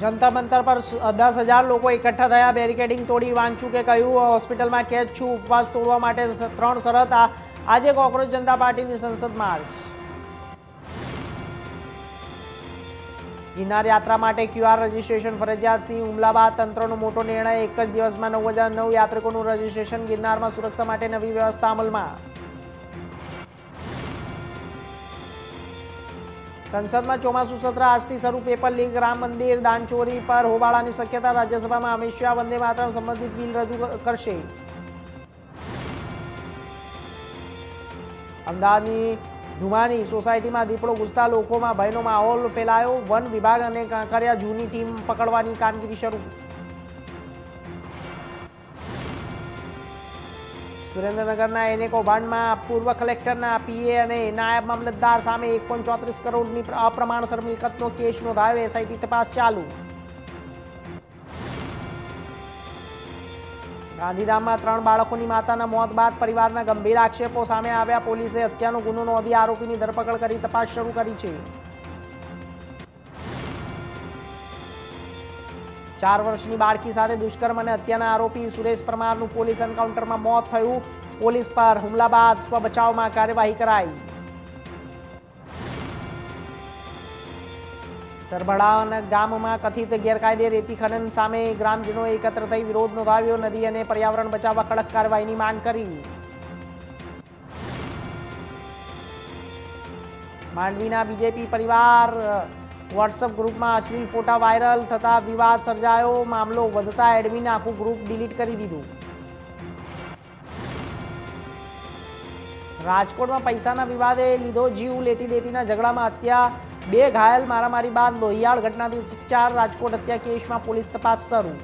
જંતર મંતર પર 10,000 લોકો એકઠા થયા, બેરિકેડિંગ તોડી વાંચુકે કહ્યું હોસ્પિટલમાં કેદ છું, ઉપવાસ તોડવા માટે 3 શરત। આજે કોકરોચ જનતા પાર્ટીની સંસદ માર્ચ। ગિરનાર યાત્રા માટે QR રજીસ્ટ્રેશન ફરજિયાત, સિંહ હુમલા બાદ તંત્રનો મોટો નિર્ણય, એક જ દિવસમાં 9,009 યાત્રિકોનું રજીસ્ટ્રેશન। ગિરનારમાં સુરક્ષા માટે નવી વ્યવસ્થા અમલમાં। સંસદમાં ચોમાસુ સત્ર આજથી શરૂ, પેપર લીક, રામ મંદિર દાનચોરી પર હોબાળાની શક્યતા। રાજ્યસભામાં અમિત શાહ વંદે માતરમ સંબંધિત બિલ રજૂ કરશે। અમદાવાદની ધુમાની સોસાયટીમાં દીપડો ઘૂસતા લોકોમાં ભયનો માહોલ ફેલાયો। વન વિભાગ અને કાંકરિયા ઝૂની ટીમ પકડવાની કામગીરી શરૂ। સુરેન્દ્રનગરના એને કૌભાંડમાં પૂર્વ કલેક્ટરના પીએ અને નાયબ મામલતદાર સામે 1.34 કરોડની અપ્રમાણસર મિલકતનો કેસ નોંધાયો। એસઆઈટી તપાસ ચાલુ। ગાંધીધામમાં 3 બાળકોની માતાના મોત બાદ પરિવારના ગંભીર આક્ષેપો સામે આવ્યા। પોલીસે હત્યાનો ગુનો નોંધી આરોપીની ધરપકડ કરી તપાસ શરૂ કરી છે। 4 વર્ષની બાળકી સાથે દુષ્કર્મ અને હત્યાના આરોપી સુરેશ પરમારનું પોલીસ એન્કાઉન્ટરમાં મોત થયું। પોલીસ પર હુમલા બાદ સ્વ બચાવમાં કાર્યવાહી કરાઈ। સરભડા ગામમાં કથિત ગેરકાયદે રેતી ખનન સામે ગ્રામજનોએ એકત્ર થઈ વિરોધ નોંધાવ્યો। નદી અને પર્યાવરણ બચાવવા કડક કાર્યવાહીની માંગ કરી। માંડવીના બીજેપી પરિવાર વોટ્સએપ ગ્રુપમાં અશ્લીલ ફોટા વાયરલ થતા વિવાદ સર્જાયો। મામલો વધતા એડમિને આખું ગ્રુપ ડિલીટ કરી દીધું। રાજકોટમાં પૈસાના વિવાદે લીધો જીવ, લેતી દેતીના ઝઘડામાં હત્યા, 2 ઘાયલ, મારામારી બાદ લોહિયાળ ઘટનાથી 4 રાજકોટ હત્યા કેસમાં પોલીસ તપાસ શરૂ।